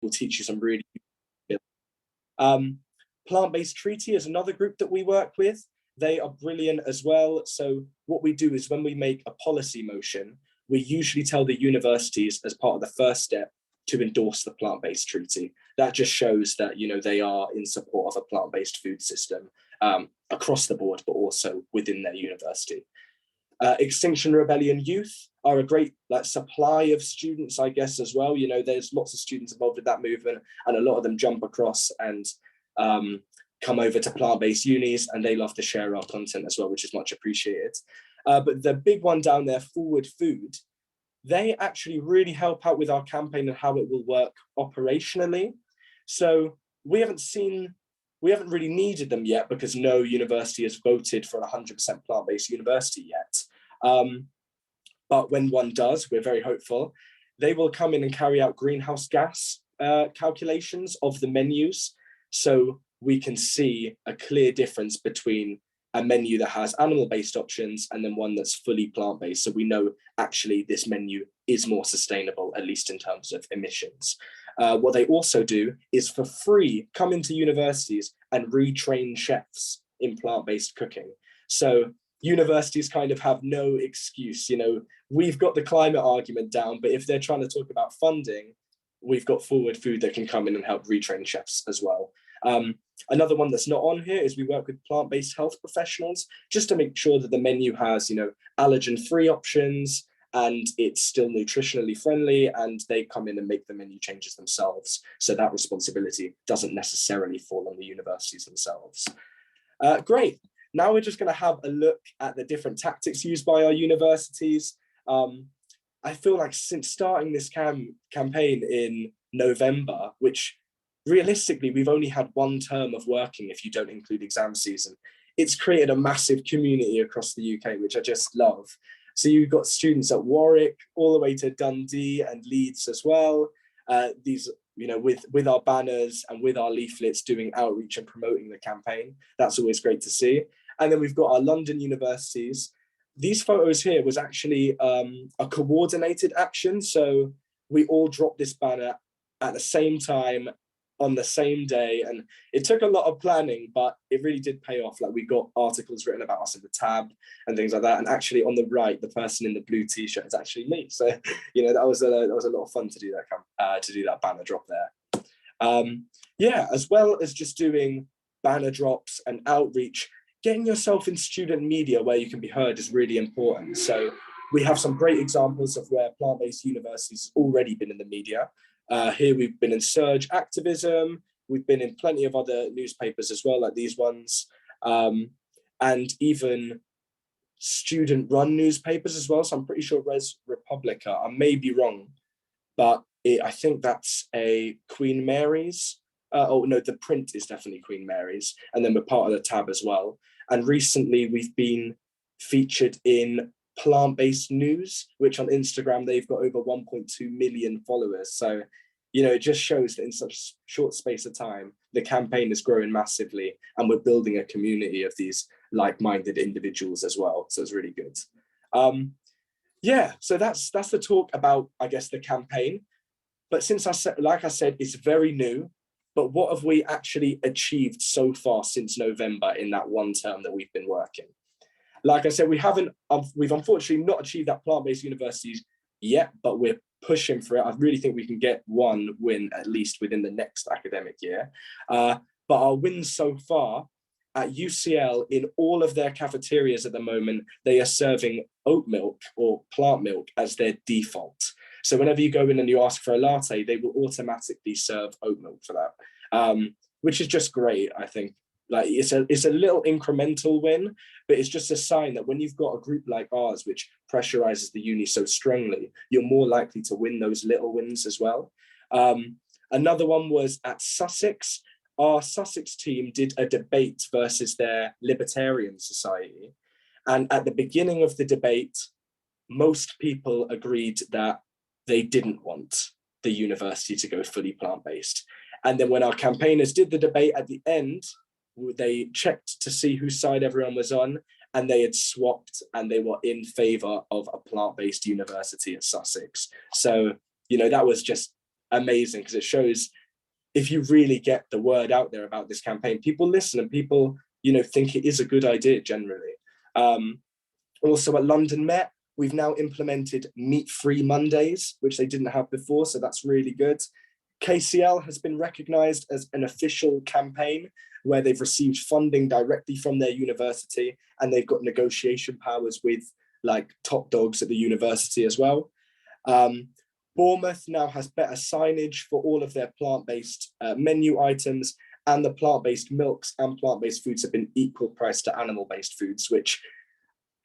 will teach you some really good skills. Plant-based Treaty is another group that we work with. They are brilliant as well. So what we do is when we make a policy motion, we usually tell the universities as part of the first step to endorse the plant-based treaty. That just shows that, you know, they are in support of a plant-based food system across the board, but also within their university. Extinction Rebellion Youth are a great supply of students, I guess, as well. You know, there's lots of students involved in that movement, and a lot of them jump across and come over to plant-based unis, and they love to share our content as well, which is much appreciated. But the big one down there, Forward Food, they actually really help out with our campaign and how it will work operationally. So we haven't really needed them yet because no university has voted for a 100% plant-based university yet. But when one does, we're very hopeful, they will come in and carry out greenhouse gas calculations of the menus. So we can see a clear difference between a menu that has animal-based options and then one that's fully plant-based. So we know actually this menu is more sustainable, at least in terms of emissions. What they also do is for free come into universities and retrain chefs in plant-based cooking. So universities kind of have no excuse. You know, we've got the climate argument down, but if they're trying to talk about funding, we've got Forward Food that can come in and help retrain chefs as well. Another one that's not on here is we work with plant-based health professionals just to make sure that the menu has, you know, allergen-free options and it's still nutritionally friendly, and they come in and make the menu changes themselves. So that responsibility doesn't necessarily fall on the universities themselves. Great. Now we're just going to have a look at the different tactics used by our universities. I feel like since starting this campaign in November, which realistically, we've only had one term of working if you don't include exam season, it's created a massive community across the UK, which I just love. So you've got students at Warwick all the way to Dundee and Leeds as well. These, you know, with our banners and with our leaflets doing outreach and promoting the campaign. That's always great to see. And then we've got our London universities. These photos here was actually a coordinated action. So we all dropped this banner at the same time on the same day, and it took a lot of planning, but it really did pay off. Like, we got articles written about us in the tab and things like that, and actually on the right, the person in the blue t-shirt is actually me. So, you know, that was a lot of fun to do that banner drop there. Yeah, as well as just doing banner drops and outreach, getting yourself in student media where you can be heard is really important. So we have some great examples of where plant-based universities have already been in the media. Here we've been in Surge Activism, we've been in plenty of other newspapers as well, like these ones, and even student-run newspapers as well. So I'm pretty sure Res Republica, I may be wrong, but I think that's a Queen Mary's. Oh no, the print is definitely Queen Mary's, and then we're part of the tab as well. And recently we've been featured in Plant-Based News, which on Instagram they've got over 1.2 million followers. So, you know, it just shows that in such a short space of time, the campaign is growing massively, and we're building a community of these like-minded individuals as well. So it's really good. Yeah, so that's the talk about, I guess, the campaign. But since like I said, it's very new. But what have we actually achieved so far since November in that one term that we've been working? Like I said, we've unfortunately not achieved that plant-based universities yet, but we're pushing for it. I really think we can get one win at least within the next academic year. But our wins so far at UCL, in all of their cafeterias at the moment, they are serving oat milk or plant milk as their default. So whenever you go in and you ask for a latte, they will automatically serve oat milk for that, which is just great, I think. Like, it's a little incremental win, but it's just a sign that when you've got a group like ours, which pressurizes the uni so strongly, you're more likely to win those little wins as well. Another one was at Sussex. Our Sussex team did a debate versus their Libertarian Society. And at the beginning of the debate, most people agreed that they didn't want the university to go fully plant-based. And then when our campaigners did the debate at the end, they checked to see whose side everyone was on, and they had swapped and they were in favor of a plant-based university at Sussex. So, you know, that was just amazing, because it shows if you really get the word out there about this campaign, people listen and people, you know, think it is a good idea generally. Also at London Met, we've now implemented meat-free Mondays, which they didn't have before, so that's really good. KCL has been recognised as an official campaign where they've received funding directly from their university, and they've got negotiation powers with like top dogs at the university as well. Bournemouth now has better signage for all of their plant-based menu items, and the plant-based milks and plant-based foods have been equal price to animal-based foods, which,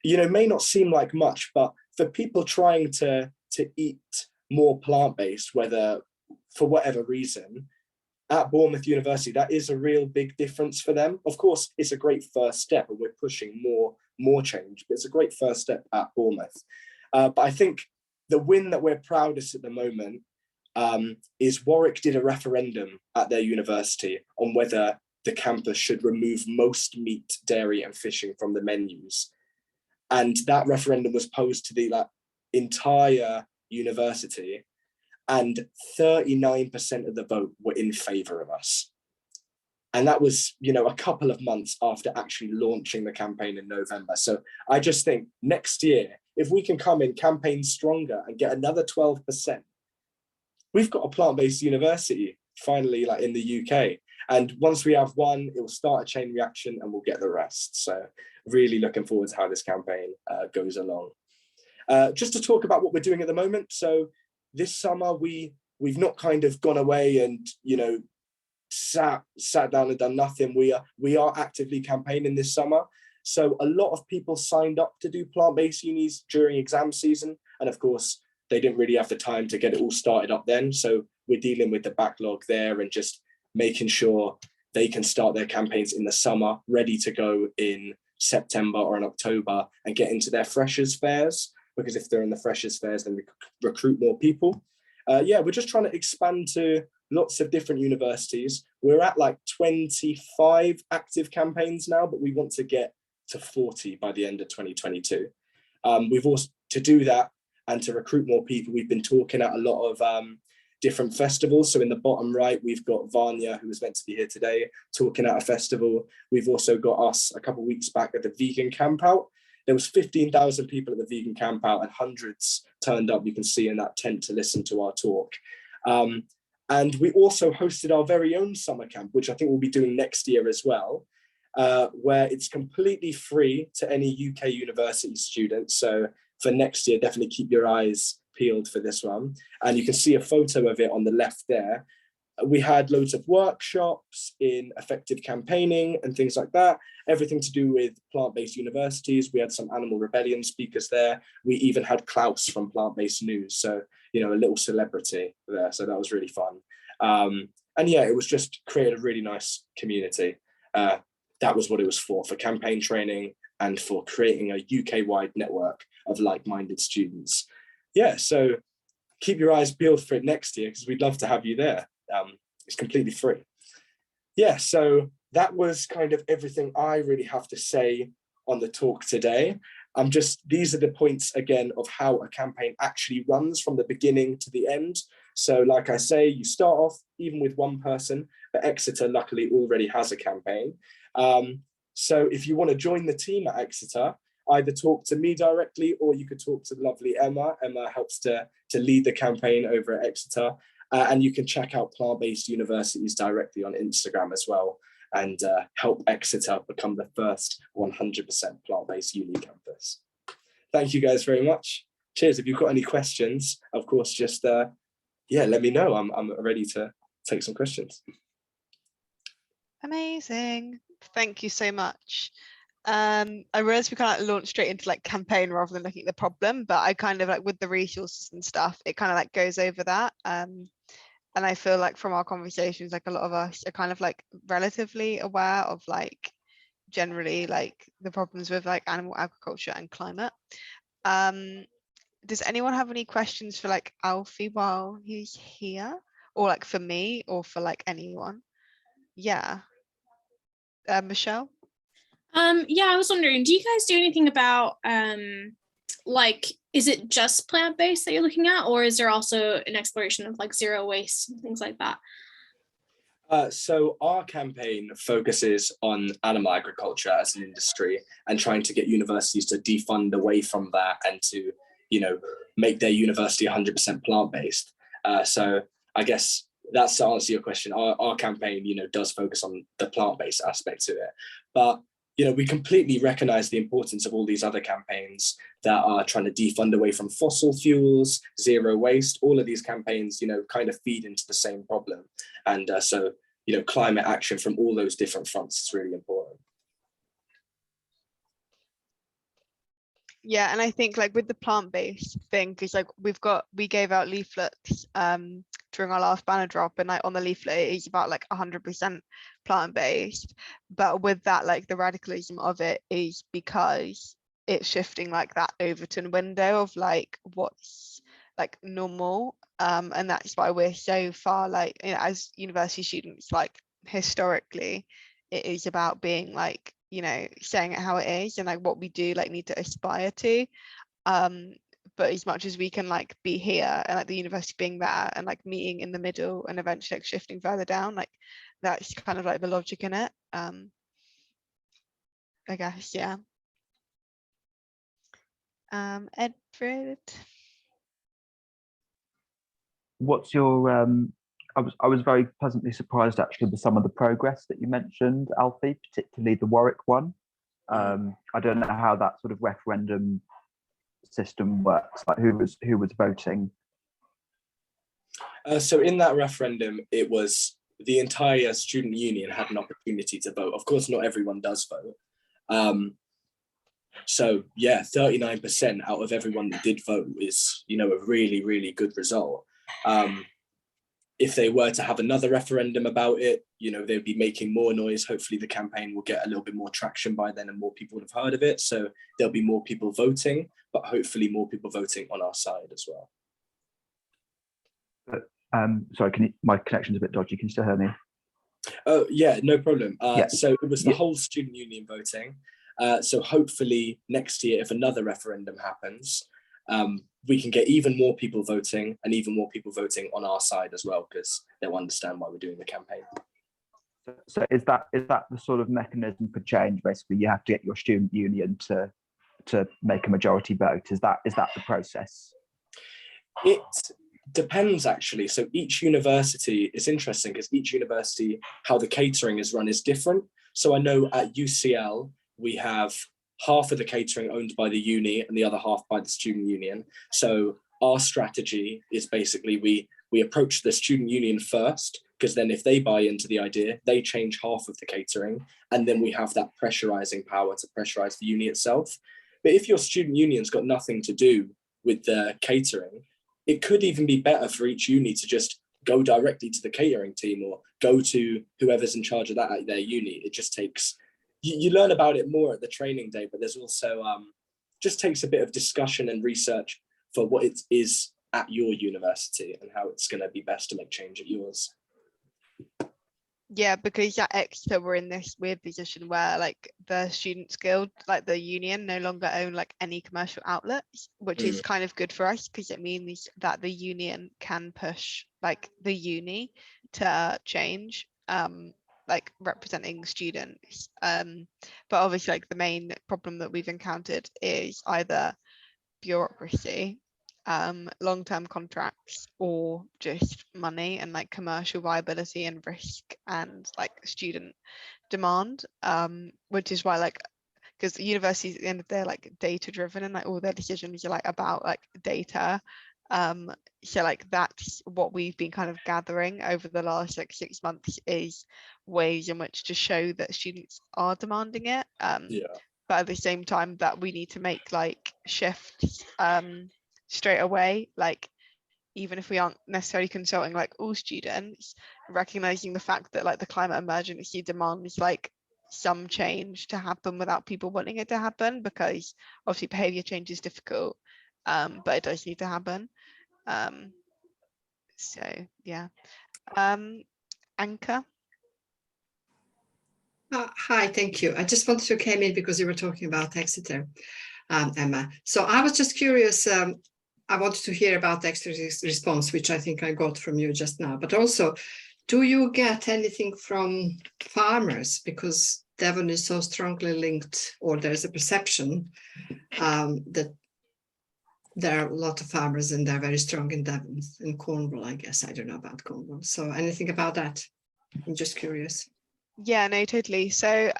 you know, may not seem like much, but for people trying to eat more plant-based, whether for whatever reason, at Bournemouth University, that is a real big difference for them. Of course, it's a great first step, and we're pushing more change, but it's a great first step at Bournemouth. But I think the win that we're proudest at the moment is Warwick did a referendum at their university on whether the campus should remove most meat, dairy, and fishing from the menus. And that referendum was posed to the entire university, and 39% of the vote were in favour of us. And that was, you know, a couple of months after actually launching the campaign in November. So I just think next year, if we can come in campaign stronger and get another 12%, we've got a plant-based university finally, like in the UK. And once we have one, it will start a chain reaction and we'll get the rest. So really looking forward to how this campaign goes along. Just to talk about what we're doing at the moment. So this summer, we've not kind of gone away and, you know, sat down and done nothing. We are actively campaigning this summer. So a lot of people signed up to do plant-based unis during exam season. And of course, they didn't really have the time to get it all started up then. So we're dealing with the backlog there and just making sure they can start their campaigns in the summer, ready to go in September or in October and get into their freshers fairs. Because if they're in the freshers fairs, then we recruit more people. Yeah, we're just trying to expand to lots of different universities. We're at like 25 active campaigns now, but we want to get to 40 by the end of 2022. We've also, to do that and to recruit more people, we've been talking at a lot of different festivals. So in the bottom right, we've got Vanya, who was meant to be here today, talking at a festival. We've also got us a couple of weeks back at the vegan camp out. There was 15,000 people at the vegan camp out and hundreds turned up, you can see in that tent, to listen to our talk. And we also hosted our very own summer camp, which I think we'll be doing next year as well, where it's completely free to any UK university students. So for next year, definitely keep your eyes peeled for this one. And you can see a photo of it on the left there. We had loads of workshops in effective campaigning and things like that, everything to do with plant-based universities. We had some animal rebellion speakers there. We even had Klaus from Plant-Based News. So, you know, a little celebrity there. So that was really fun. And yeah, it was just created a really nice community. That was what it was for campaign training and for creating a UK-wide network of like-minded students. Yeah, so keep your eyes peeled for it next year because we'd love to have you there. It's completely free. Yeah, so that was kind of everything I really have to say on the talk today. These are the points again of how a campaign actually runs from the beginning to the end. So like I say, you start off even with one person, but Exeter luckily already has a campaign. So if you want to join the team at Exeter, either talk to me directly or you could talk to the lovely Emma. Emma helps to lead the campaign over at Exeter. And you can check out plant-based universities directly on Instagram as well and help Exeter become the first 100% plant-based uni campus. Thank you guys very much. Cheers. If you've got any questions, of course, just yeah, let me know. I'm ready to take some questions. Amazing. Thank you so much. I realized we kind of launched straight into like campaign rather than looking at the problem, but I kind of like with the resources and stuff, it kind of like goes over that. And I feel like from our conversations, like a lot of us are kind of like relatively aware of like generally like the problems with like animal agriculture and climate. Does anyone have any questions for like Alfie while he's here, or like for me or for like anyone? Yeah. Michelle? Yeah, I was wondering, do you guys do anything about like, is it just plant-based that you're looking at, or is there also an exploration of like zero waste and things like that? So our campaign focuses on animal agriculture as an industry and trying to get universities to defund away from that and to, make their university 100% plant-based. So I guess that's to answer your question. Our campaign, does focus on the plant-based aspect to it. But, we completely recognize the importance of all these other campaigns that are trying to defund away from fossil fuels, zero waste. All of these campaigns, kind of feed into the same problem. And so, climate action from all those different fronts is really important. Yeah, and I think like with the plant-based thing, because like we gave out leaflets during our last banner drop, and like on the leaflet it is about like 100% plant-based, but with that, like the radicalism of it is because it's shifting like that Overton window of like what's like normal, and that's why we're so far, like, as university students, like historically it is about being like, saying it how it is, and like what we do like need to aspire to, but as much as we can like be here and like the university being there and like meeting in the middle and eventually like shifting further down, like that's kind of like the logic in it, I guess. Yeah. Edward, what's your I was very pleasantly surprised actually with some of the progress that you mentioned, Alfie, particularly the Warwick one. I don't know how that sort of referendum system works, like who was voting. So in that referendum, it was the entire student union had an opportunity to vote. Of course, not everyone does vote. So yeah, 39% out of everyone that did vote is, a really, really good result. If they were to have another referendum about it, they'd be making more noise. Hopefully the campaign will get a little bit more traction by then and more people would have heard of it. So there'll be more people voting, but hopefully more people voting on our side as well. Sorry, my connection's a bit dodgy. Can you still hear me? Oh yeah, no problem. Yeah. So it was the whole student union voting. So hopefully next year, if another referendum happens, we can get even more people voting and even more people voting on our side as well, because they'll understand why we're doing the campaign. So is that the sort of mechanism for change? Basically, you have to get your student union to make a majority vote. Is that the process? It depends actually. So each university is interesting because each university, how the catering is run is different. So I know at UCL, we have half of the catering owned by the uni and the other half by the student union. So our strategy is basically we approach the student union first, because then if they buy into the idea, they change half of the catering, and then we have that pressurizing power to pressurize the uni itself. But if your student union's got nothing to do with the catering, it could even be better for each uni to just go directly to the catering team or go to whoever's in charge of that at their uni. It just takes, you learn about it more at the training day, but there's also just takes a bit of discussion and research for what it is at your university and how it's going to be best to make change at yours. Yeah, because at Exeter we're in this weird position where like the Students' Guild, like the union, no longer own like any commercial outlets, which is kind of good for us because it means that the union can push like the uni to change, like representing students. But obviously like the main problem that we've encountered is either bureaucracy, long-term contracts, or just money and like commercial viability and risk and like student demand, which is why like, because universities at the end of the day are like data driven and like all their decisions are like about like data, so like that's what we've been kind of gathering over the last like 6 months is ways in which to show that students are demanding it, but at the same time that we need to make like shifts straight away, like even if we aren't necessarily consulting like all students, recognizing the fact that like the climate emergency demands like some change to happen without people wanting it to happen, because obviously behavior change is difficult, but it does need to happen. So yeah. Anchor. Hi, thank you. I just wanted to came in because you were talking about Exeter. Emma. So I was just curious. I wanted to hear about the extra response, which I think I got from you just now. But also, do you get anything from farmers? Because Devon is so strongly linked, or there's a perception that there are a lot of farmers and they're very strong in Devon and Cornwall, I guess. I don't know about Cornwall. So anything about that? I'm just curious. Yeah, no, totally. So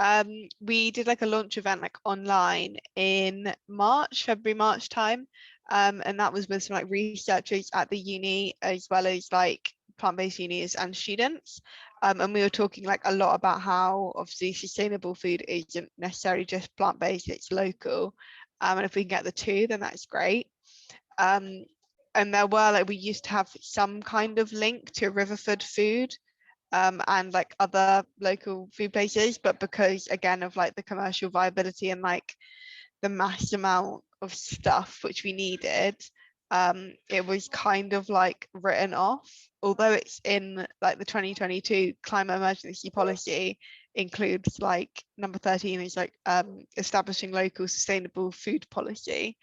we did like a launch event like online in February, March time. And that was with some like researchers at the uni, as well as like plant-based unis and students. And we were talking like a lot about how obviously sustainable food isn't necessarily just plant-based, it's local. And if we can get the two, then that's great. And there were like, we used to have some kind of link to Riverford food and like other local food places, but because again of like the commercial viability and like the mass amount of stuff which we needed, it was kind of like written off, although it's in like the 2022 climate emergency policy includes like number 13 is like establishing local sustainable food policy.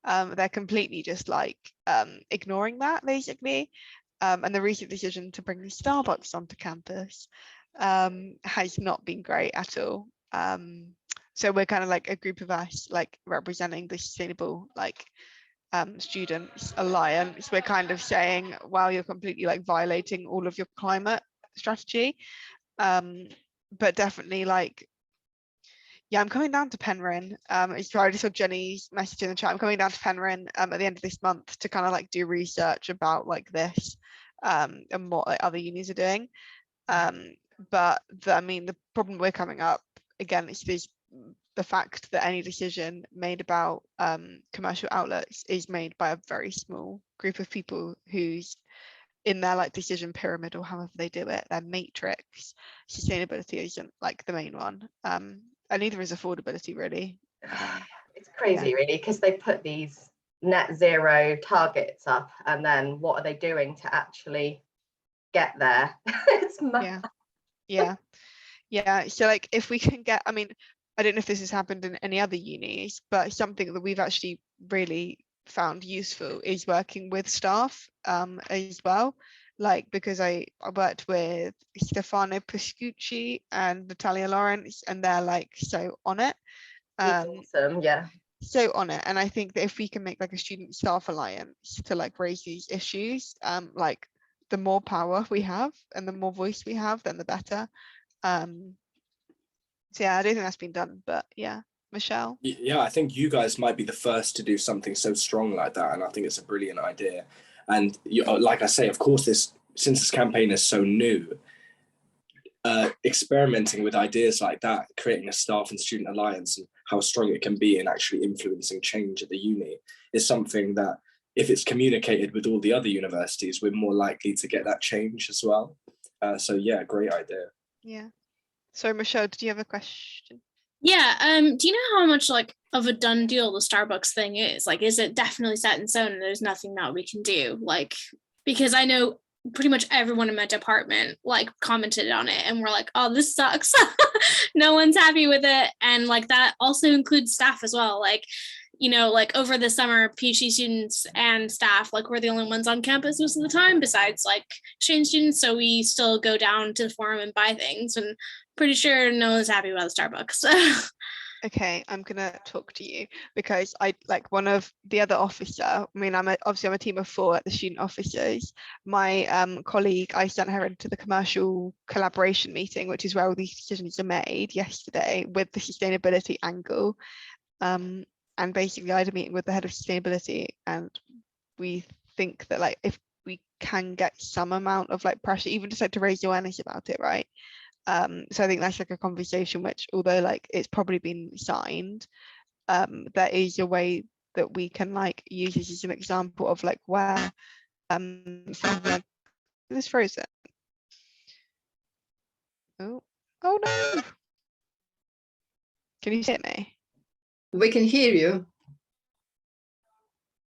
They're completely just like ignoring that basically. And the recent decision to bring Starbucks onto campus has not been great at all. So we're kind of like a group of us like representing the Sustainable like Students Alliance. We're kind of saying, wow, you're completely like violating all of your climate strategy. But definitely like, yeah, I'm coming down to Penryn. I just saw Jenny's message in the chat. I'm coming down to Penryn at the end of this month to kind of like do research about like this and what like, other unis are doing. But I mean, the problem we're coming up again is the fact that any decision made about commercial outlets is made by a very small group of people who's in their like decision pyramid or however they do it, their matrix. Sustainability isn't like the main one. And neither is affordability really. It's crazy really, because they put these net zero targets up and then what are they doing to actually get there? It's mad. Yeah. So like if we can get, I mean, I don't know if this has happened in any other unis, but something that we've actually really found useful is working with staff as well. Like because I worked with Stefano Pascucci and Natalia Lawrence, and they're like so on it. Awesome, yeah. So on it. And I think that if we can make like a student staff alliance to like raise these issues, like the more power we have and the more voice we have, then the better. So yeah, I don't think that's been done, but yeah, Michelle. Yeah, I think you guys might be the first to do something so strong like that, and I think it's a brilliant idea. And like I say, of course, since this campaign is so new, experimenting with ideas like that, creating a staff and student alliance, and how strong it can be in actually influencing change at the uni is something that, if it's communicated with all the other universities, we're more likely to get that change as well. So yeah, great idea. Yeah. So Michelle, did you have a question? Yeah, do you know how much like of a done deal the Starbucks thing is? Like, is it definitely set in stone and there's nothing that we can do? Like, because I know pretty much everyone in my department like commented on it and we're like, oh, this sucks. No one's happy with it. And like that also includes staff as well. Like, you know, like over the summer, PhD students and staff, like we're the only ones on campus most of the time besides like exchange students. So we still go down to the forum and buy things, and pretty sure no one's happy about the Starbucks. Okay, I'm gonna talk to you because I like one of the other officer. I mean, I'm a team of 4 at the student officers. My colleague, I sent her into the commercial collaboration meeting, which is where all these decisions are made yesterday with the sustainability angle. And basically I had a meeting with the head of sustainability, and we think that like if we can get some amount of like pressure, even just like to raise awareness about it, right? So I think that's like a conversation which, although like it's probably been signed, there is a way that we can like use this as an example of like where this frozen. Oh no. Can you hear me? We can hear you.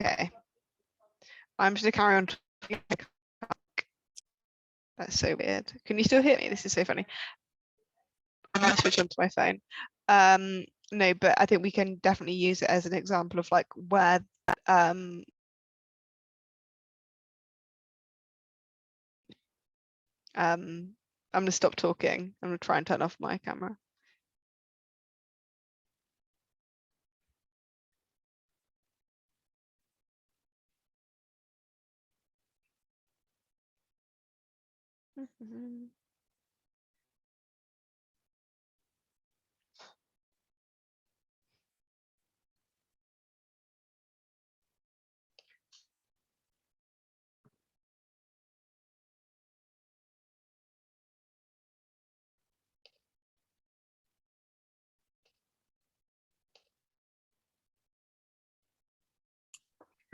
Okay. I'm just gonna carry on. That's so weird. Can you still hear me? This is so funny. I'm gonna switch onto my phone. no, but I think we can definitely use it as an example of like where I'm gonna stop talking. I'm gonna try and turn off my camera.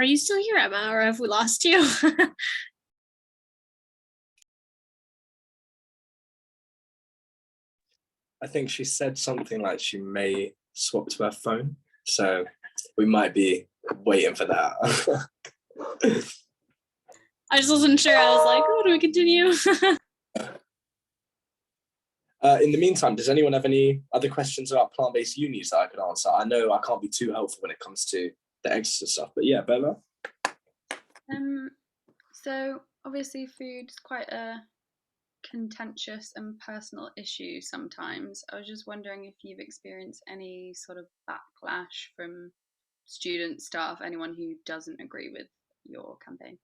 Are you still here, Emma, or have we lost you? I think she said something like she may swap to her phone, so we might be waiting for that. I just wasn't sure. I was like, oh, do we continue? In the meantime, does anyone have any other questions about plant-based unis that I could answer? I know I can't be too helpful when it comes to the exercise stuff, but yeah, Bella? So obviously food's quite a contentious and personal issue sometimes. I was just wondering if you've experienced any sort of backlash from students, staff, anyone who doesn't agree with your campaign.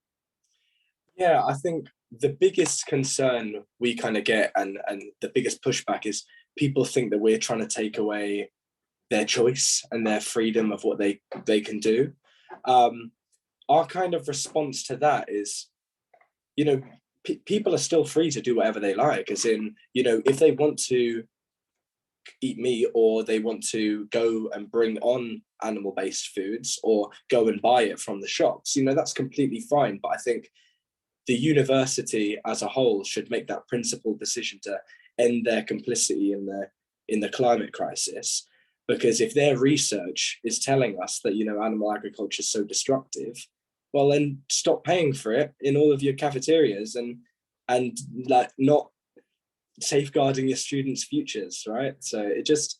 Yeah, I think the biggest concern we kind of get and the biggest pushback is people think that we're trying to take away their choice and their freedom of what they can do. Our kind of response to that is, you know, people are still free to do whatever they like, as in, you know, if they want to eat meat or they want to go and bring on animal-based foods or go and buy it from the shops, you know, that's completely fine. But I think the university as a whole should make that principled decision to end their complicity in the climate crisis. Because if their research is telling us that, you know, animal agriculture is so destructive, well, then stop paying for it in all of your cafeterias and like not safeguarding your students' futures, right? So it just,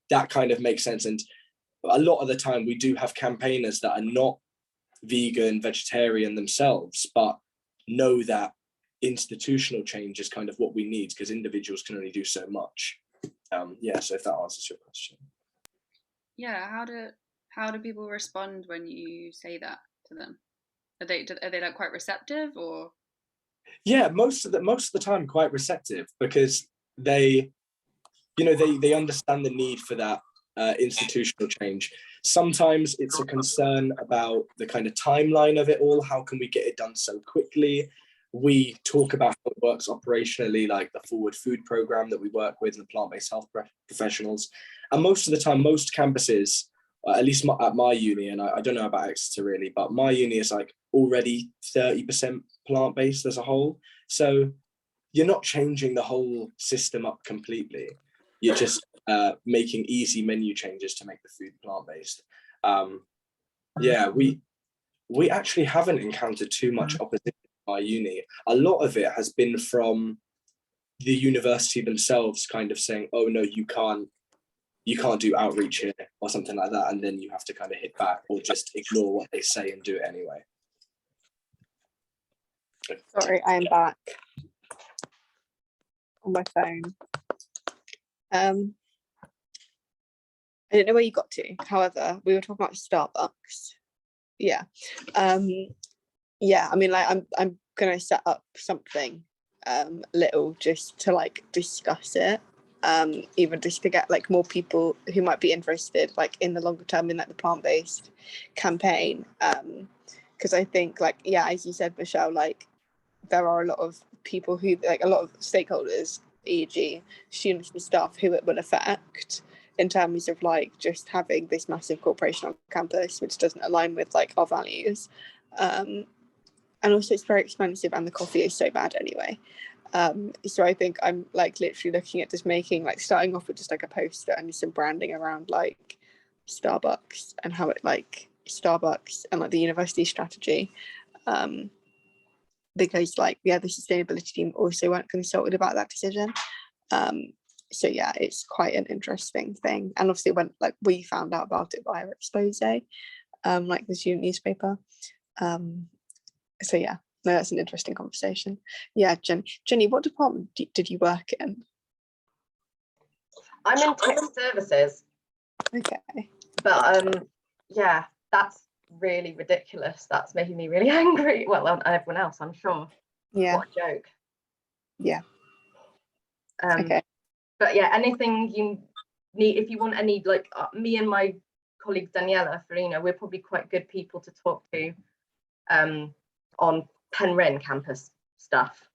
that kind of makes sense. And a lot of the time we do have campaigners that are not vegan, vegetarian themselves, but know that institutional change is kind of what we need because individuals can only do so much. Yeah, so if that answers your question. Yeah, how do people respond when you say that to them? Are they like quite receptive or? Yeah, most of the time quite receptive because they, you know, they understand the need for that institutional change. Sometimes it's a concern about the kind of timeline of it all. How can we get it done so quickly? We talk about how it works operationally, like the Forward Food program that we work with and the plant-based health professionals. And most of the time, most campuses, at least at my uni, and I don't know about Exeter really, but my uni is like already 30% plant-based as a whole. So you're not changing the whole system up completely. You're just making easy menu changes to make the food plant-based. Yeah, we actually haven't encountered too much opposition at my uni. A lot of it has been from the university themselves kind of saying, oh no, you can't do outreach here or something like that, and then you have to kind of hit back or just ignore what they say and do it anyway. Sorry, I am back on my phone. I don't know where you got to. However, we were talking about Starbucks. Yeah. Yeah, I mean, like I'm gonna set up something little just to like discuss it. Even just to get like more people who might be interested like in the longer term in like the plant-based campaign. Because I think like, yeah, as you said, Michelle, like there are a lot of people who like a lot of stakeholders, e.g. students and staff, who it will affect in terms of like just having this massive corporation on campus which doesn't align with like our values. And also it's very expensive and the coffee is so bad anyway. So I think I'm like literally looking at just making like starting off with just like a poster and some branding around like Starbucks and how it like Starbucks and like the university strategy. Because like, yeah, the sustainability team also weren't consulted about that decision. So yeah, it's quite an interesting thing. And obviously when like we found out about it via expose, like the student newspaper. So yeah, no, that's an interesting conversation. Yeah, Jenny, what department did you work in? I'm in tech services, Okay. but yeah, that's really ridiculous. That's making me really angry. Well, and everyone else, I'm sure. Yeah. What a joke. Yeah. Okay. But yeah, anything you need, if you want any, like me and my colleague Daniela Farina, we're probably quite good people to talk to on Penryn campus stuff.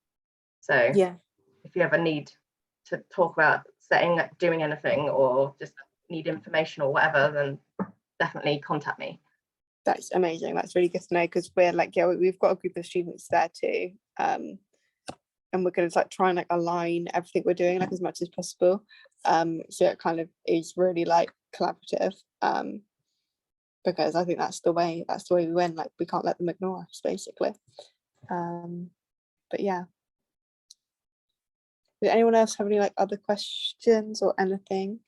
So yeah, if you ever need to talk about doing anything, or just need information or whatever, then definitely contact me. That's amazing. That's really good to know, because we're like, yeah, we've got a group of students there too. And we're going to like try and like align everything we're doing like as much as possible. So it kind of is really like collaborative. Because I think that's the way we win. Like we can't let them ignore us, basically. But yeah. Did anyone else have any like other questions or anything?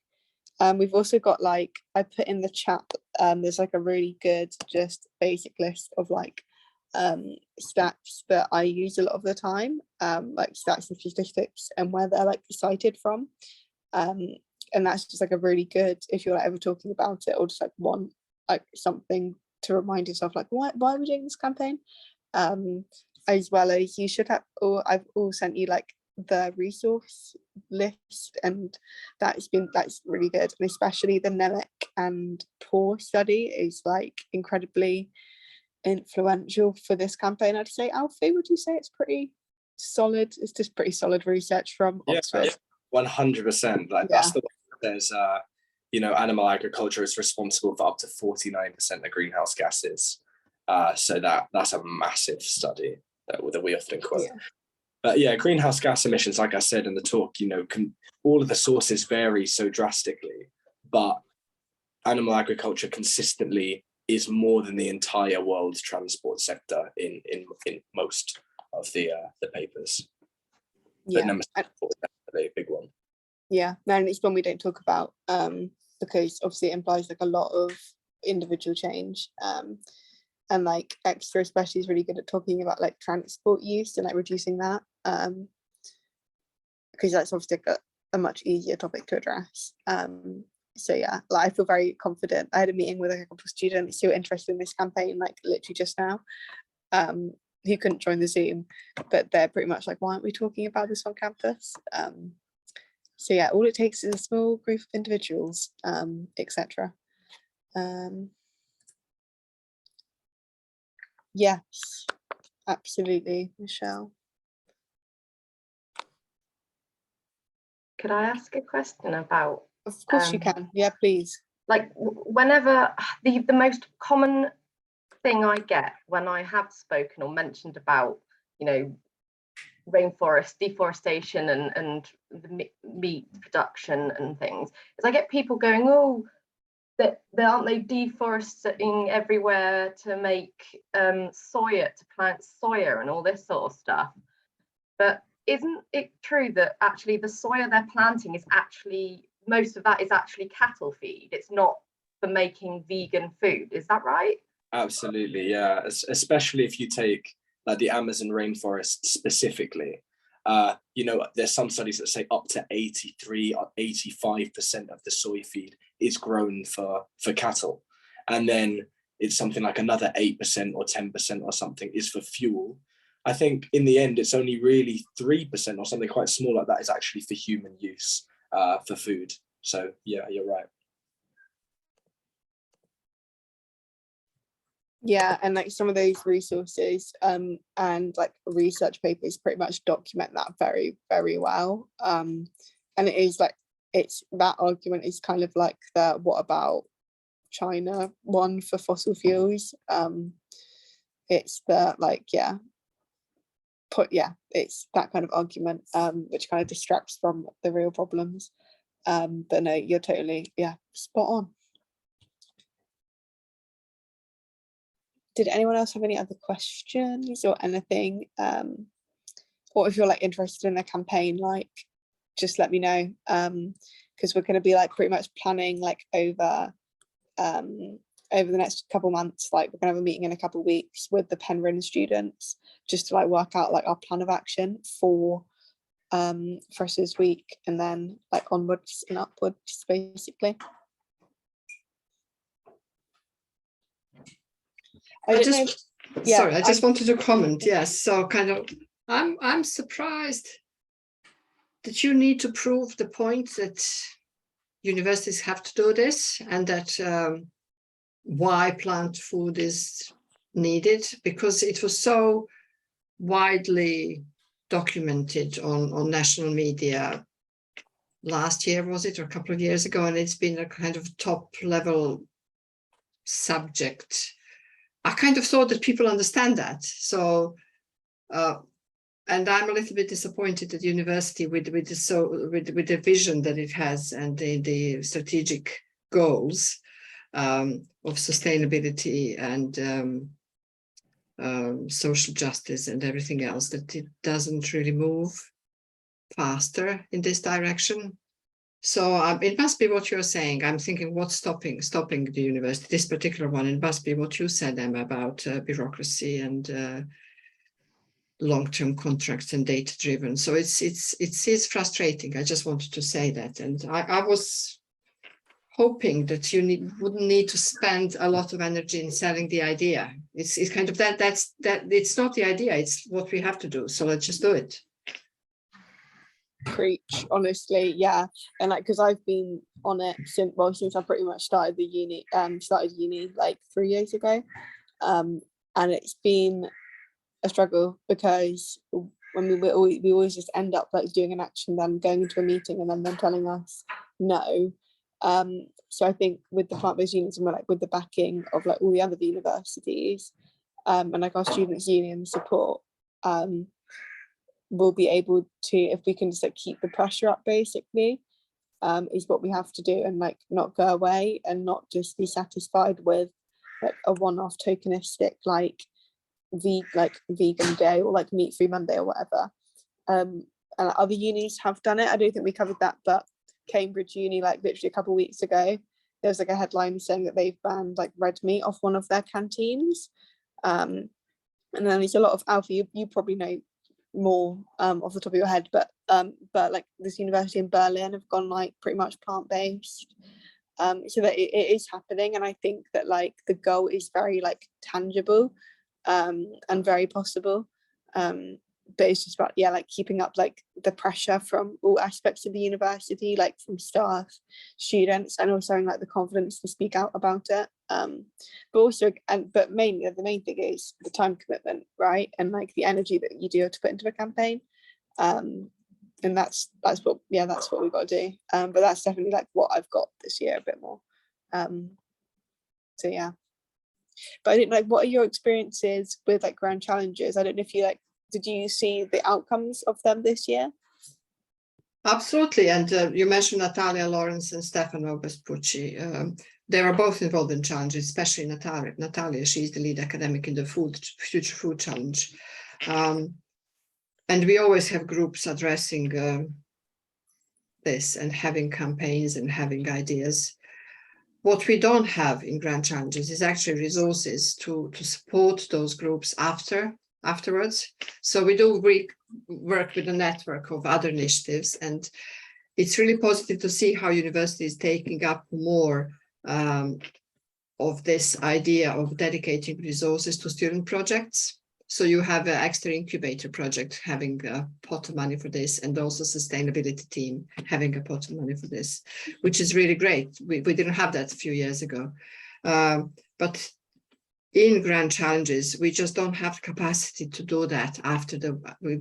We've also got like, I put in the chat, there's like a really good just basic list of like stats that I use a lot of the time, like stats and statistics and where they're like cited from. And that's just like a really good, if you're like, ever talking about it, or just like want like something to remind yourself like, why are we doing this campaign? As well as you should have, or I've all sent you like the resource list, and that's really good, and especially the Nemec and Poor study is like incredibly influential for this campaign. I'd say, Alfie, would you say it's pretty solid? It's just pretty solid research from Oxford. 100%. Like that's the one that says animal agriculture is responsible for up to 49% of greenhouse gases. So that's a massive study that we often quote. But yeah, greenhouse gas emissions, like I said in the talk, all of the sources vary so drastically, but animal agriculture consistently is more than the entire world's transport sector in most of the papers. Yeah, but number 4 is definitely a big one. Yeah, and it's one we don't talk about because obviously it implies like a lot of individual change. And like extra especially is really good at talking about like transport use and like reducing that, because that's obviously a much easier topic to address. So yeah, like I feel very confident. I had a meeting with like, a couple of students who are interested in this campaign like literally just now, who couldn't join the Zoom, but they're pretty much like, why aren't we talking about this on campus? So yeah, all it takes is a small group of individuals, etc. Yes, absolutely, Michelle. Could I ask a question about? Of course you can. Yeah, please. Like whenever the most common thing I get when I have spoken or mentioned about, rainforest deforestation and the meat production and things, is I get people going, oh, that aren't they deforesting everywhere to make soya, to plant soya and all this sort of stuff? But isn't it true that actually the soya they're planting is actually, most of that is actually cattle feed? It's not for making vegan food. Is that right? Absolutely, yeah. Especially if you take like the Amazon rainforest specifically. There's some studies that say up to 83 or 85% of the soy feed is grown for cattle. And then it's something like another 8% or 10% or something is for fuel. I think in the end, it's only really 3% or something quite small like that is actually for human use, for food. So yeah, you're right. Yeah, and like some of those resources and like research papers pretty much document that very, very well. And it is like, it's that argument is kind of like the what about China one for fossil fuels. It's the like, it's that kind of argument, which kind of distracts from the real problems. But no, you're totally, spot on. Did anyone else have any other questions or anything? Or if you're like interested in the campaign, like just let me know, because we're going to be like pretty much planning like over the next couple months. Like we're going to have a meeting in a couple of weeks with the Penryn students just to like work out like our plan of action for Freshers Week, and then like onwards and upwards basically. I just wanted to comment. Yes, so kind of I'm surprised that you need to prove the point that universities have to do this, and that why plant food is needed, because it was so widely documented on national media last year, was it, or a couple of years ago, and it's been a kind of top level subject. I kind of thought that people understand that. So, and I'm a little bit disappointed at the university with the vision that it has and the strategic goals of sustainability and social justice and everything else, that it doesn't really move faster in this direction. So it must be what you're saying. I'm thinking what's stopping the university, this particular one. It must be what you said, Emma, about bureaucracy and long-term contracts and data-driven. So it is frustrating. I just wanted to say that. And I was hoping that you wouldn't need to spend a lot of energy in selling the idea. It's kind of that it's not the idea, it's what we have to do. So let's just do it. Preach, honestly, yeah. And like, because I've been on it since I pretty much started uni like 3 years ago, and it's been a struggle because when we always just end up like doing an action, then going into a meeting and then them telling us no. So I think with the plant-based units, and we're like with the backing of like all the other universities and like our students' union support, we'll be able to, if we can just like keep the pressure up basically, is what we have to do, and like not go away and not just be satisfied with like a one-off tokenistic like vegan day or like meat-free Monday or whatever. And other unis have done it. I don't think we covered that, but Cambridge Uni, like literally a couple of weeks ago, there was like a headline saying that they've banned like red meat off one of their canteens. And then there's a lot of, Alfie, you probably know more off the top of your head, but like this university in Berlin have gone like pretty much plant-based, so that it is happening. And I think that like the goal is very like tangible and very possible, but it's just about like keeping up like the pressure from all aspects of the university, like from staff, students, and also having like the confidence to speak out about it, but also but mainly the main thing is the time commitment, right, and like the energy that you do have to put into a campaign, and that's what we've got to do, but that's definitely like what I've got this year a bit more, so yeah. But I didn't like, what are your experiences with like grand challenges? I don't know if you like, did you see the outcomes of them this year? Absolutely. And you mentioned Natalia Lawrence and Stefano Vespucci. They are both involved in challenges, especially Natalia. She's the lead academic in the Future Food Challenge. And we always have groups addressing this and having campaigns and having ideas. What we don't have in grand challenges is actually resources to support those groups afterwards. So we do work with a network of other initiatives, and it's really positive to see how university is taking up more of this idea of dedicating resources to student projects. So you have an extra incubator project having a pot of money for this, and also sustainability team having a pot of money for this, which is really great. We didn't have that a few years ago. But in grand challenges, we just don't have the capacity to do that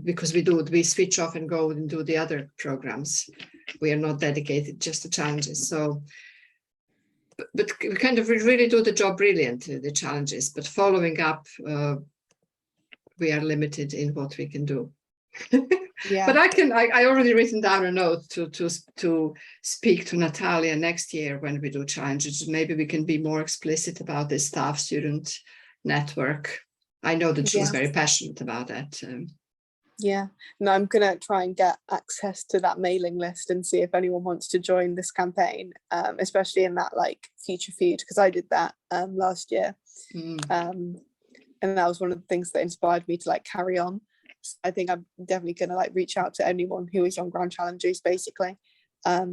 because we switch off and go and do the other programs. We are not dedicated just to challenges. So, but we kind of really do the job brilliantly, the challenges, but following up, we are limited in what we can do. Yeah. But I already written down a note to speak to Natalia next year when we do challenges. Maybe we can be more explicit about this staff-student network. I know that she's very passionate about that. Yeah, no, I'm gonna try and get access to that mailing list and see if anyone wants to join this campaign, especially in that like future food, because I did that last year. And that was one of the things that inspired me to like carry on. So I think I'm definitely gonna like reach out to anyone who is on Grand Challenges basically. Let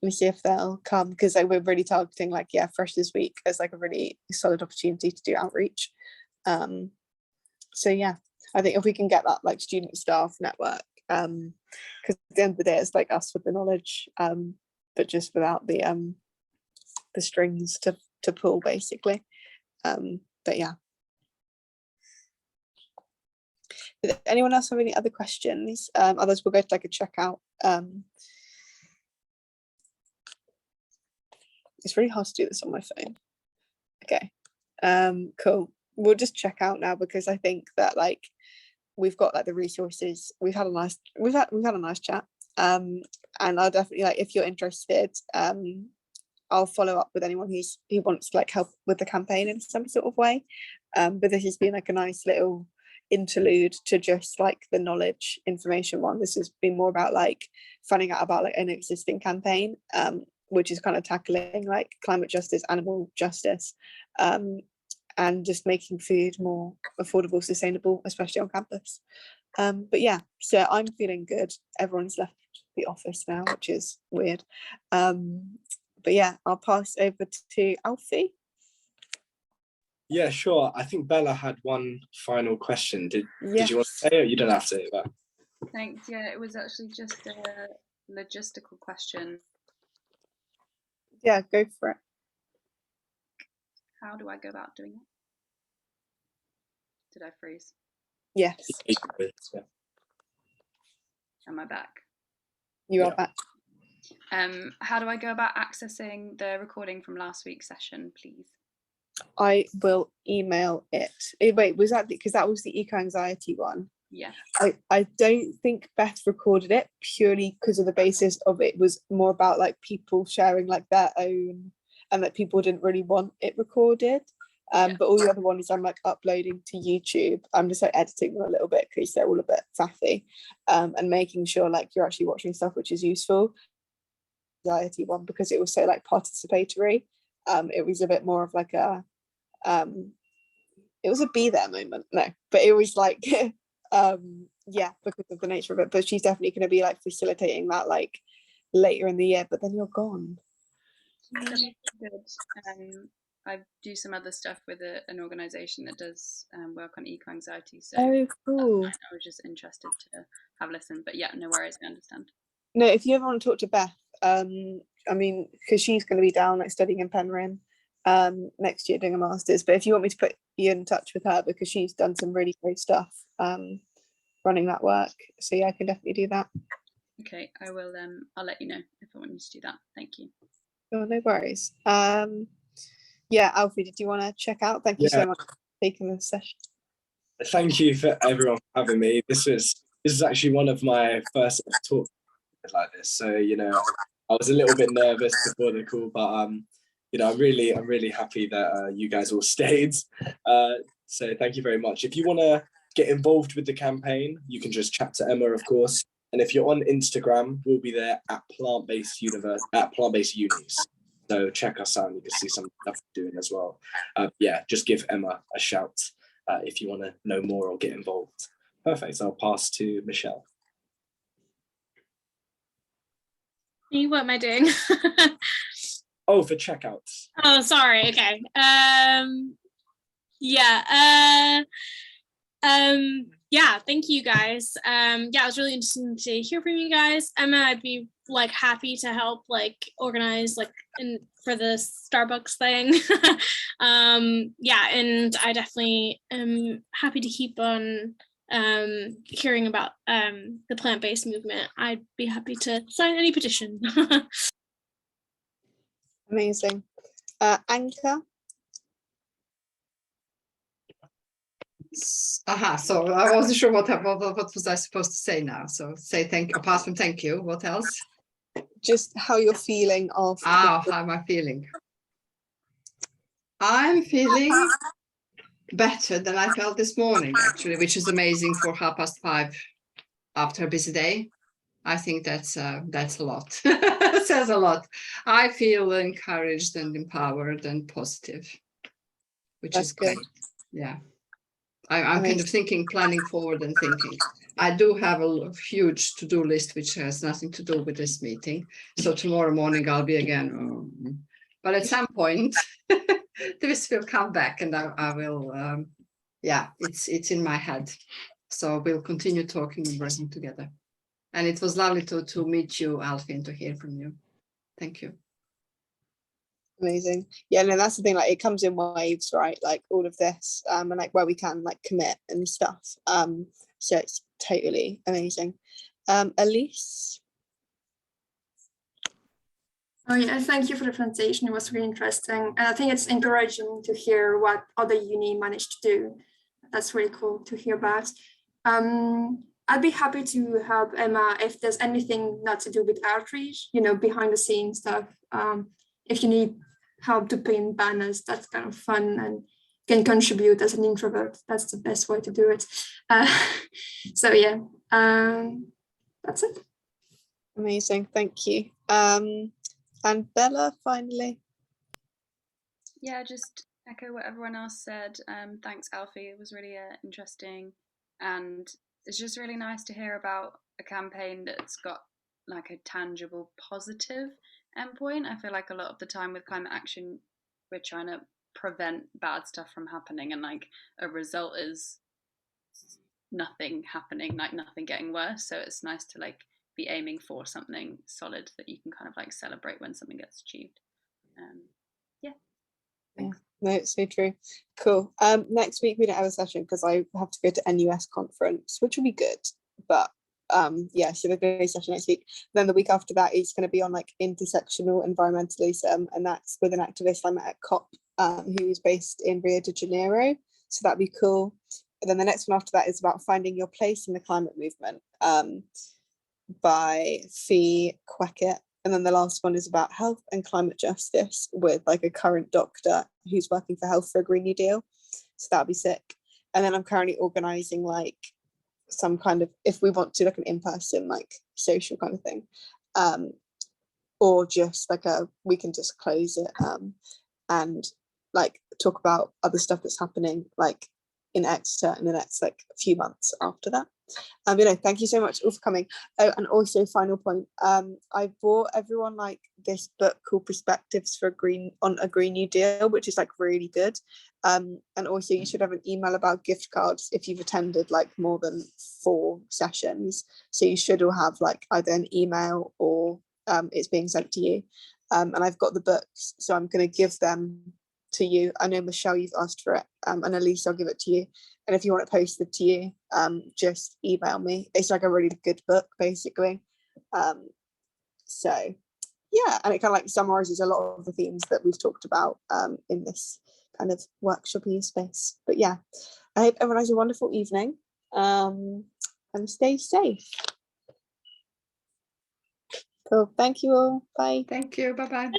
me see if they'll come, because like, we're really targeting like Fresh This Week as like a really solid opportunity to do outreach. So yeah, I think if we can get that like student staff network, because at the end of the day it's like us with the knowledge, but just without the strings to pull basically. But yeah. Did anyone else have any other questions? Otherwise we'll go to like a checkout. It's really hard to do this on my phone. Okay, cool. We'll just check out now, because I think that like we've got like the resources. We've had a nice chat. And I'll definitely, like, if you're interested, I'll follow up with anyone who wants to like help with the campaign in some sort of way. But this has been like a nice little interlude to just like the knowledge information one. This has been more about like finding out about like an existing campaign, which is kind of tackling like climate justice, animal justice, and just making food more affordable, sustainable, especially on campus. But yeah, so I'm feeling good. Everyone's left the office now, which is weird. But yeah, I'll pass over to Alfie. Yeah, sure. I think Bella had one final question. Did you want to say it? You don't have to. But... Thanks. Yeah, it was actually just a logistical question. Yeah, go for it. How do I go about doing it? Did I freeze? Yes. Yeah. Am I back? You are back. How do I go about accessing the recording from last week's session, please? I will email it. Wait, was that because that was the eco-anxiety one? Yeah. I don't think Beth recorded it purely because of the basis of it was more about like people sharing like their own, and that people didn't really want it recorded. But all the other ones I'm like uploading to YouTube. I'm just like editing them a little bit because they're all a bit faffy, and making sure like you're actually watching stuff which is useful. Anxiety one, because it was so like participatory. It was a bit more of like a it was a be there moment. No, but it was like yeah, because of the nature of it. But she's definitely going to be like facilitating that like later in the year, but then you're gone. Good. I do some other stuff with an organisation that does work on eco-anxiety. So oh, cool. I was just interested to have a listen. But yeah, no worries, I understand. No, if you ever want to talk to Beth, I mean, because she's going to be down like studying in Penryn next year doing a master's. But if you want me to put you in touch with her, because she's done some really great stuff running that work. So yeah, I can definitely do that. Okay, I will. I'll let you know if I want you to do that. Thank you. Oh, no worries. Yeah, Alfie, did you want to check out? Thank you so much for taking this session. Thank you for everyone for having me. This is actually one of my first talks like this. So, you know, I was a little bit nervous before the call, but you know, I'm really happy that you guys all stayed. So thank you very much. If you want to get involved with the campaign, you can just chat to Emma, of course. And if you're on Instagram, we'll be there at Plant-Based Unis. So check us out and you can see some stuff we're doing as well. Yeah, just give Emma a shout if you want to know more or get involved. Perfect. I'll pass to Michelle. What am I doing? Oh, for checkouts. Oh, sorry. Okay. Yeah, thank you guys. Yeah, it was really interesting to hear from you guys. Emma, I'd be like happy to help like organize like for the Starbucks thing. Yeah, and I definitely am happy to keep on hearing about the plant-based movement. I'd be happy to sign any petition. Amazing. Anchor. So I wasn't sure what was I supposed to say now. So say thank you. Apart from thank you, what else? Just how you're feeling after. How am I feeling? I'm feeling better than I felt this morning, actually, which is amazing for 5:30 after a busy day. I think that's a lot. Says a lot. I feel encouraged and empowered and positive, which That's is great. good. Yeah. I'm kind of Amazing. planning forward and thinking. I do have a huge to-do list, which has nothing to do with this meeting. So tomorrow morning I'll be again. But at some point, this will come back, and I will. Yeah, it's in my head. So we'll continue talking and working together. And it was lovely to meet you, Alfie, and to hear from you. Thank you. Amazing. Yeah, no, that's the thing, like it comes in waves, right? Like all of this, and like where we can like commit and stuff. So it's totally amazing. Elise. Oh yeah, thank you for the presentation. It was really interesting. And I think it's encouraging to hear what other uni managed to do. That's really cool to hear about. I'd be happy to help Emma if there's anything not to do with outreach, you know, behind the scenes stuff. If you need help to pin banners, that's kind of fun and can contribute as an introvert. That's the best way to do it. So yeah, that's it. Amazing, thank you. And Bella, finally. Yeah, just echo what everyone else said. Thanks, Alfie. It was really interesting, and it's just really nice to hear about a campaign that's got like a tangible, positive endpoint. I feel like a lot of the time with climate action, we're trying to prevent bad stuff from happening, and like a result is nothing happening, like nothing getting worse. So it's nice to like be aiming for something solid that you can kind of like celebrate when something gets achieved. Yeah. Thanks. No, it's so true. Cool. Next week we don't have a session because I have to go to NUS conference, which will be good. But yeah, so there's no session next week. Then the week after that is going to be on like intersectional environmentalism, and that's with an activist I met at COP, who's based in Rio de Janeiro. So that'd be cool. And then the next one after that is about finding your place in the climate movement, by Fee Quackett. And then the last one is about health and climate justice with like a current doctor who's working for Health for a Green New Deal. So that'll be sick. And then I'm currently organizing like some kind of, if we want to, like an in-person like social kind of thing, or just like we can just close it and like talk about other stuff that's happening like in Exeter in the next like few months after that. You know, thank you so much all for coming. Oh, and also final point, I bought everyone like this book called Perspectives for a Green New Deal, which is like really good. And also you should have an email about gift cards if you've attended like more than 4 sessions. So you should all have like either an email or it's being sent to you. And I've got the books, so I'm going to give them to you. I know Michelle, you've asked for it, and Elise, I'll give it to you. And if you want it posted to you, just email me. It's like a really good book, basically. So yeah, and it kind of like summarizes a lot of the themes that we've talked about in this kind of workshop-y space. But yeah, I hope everyone has a wonderful evening, and stay safe. Cool. Thank you all. Bye. Thank you. Bye-bye.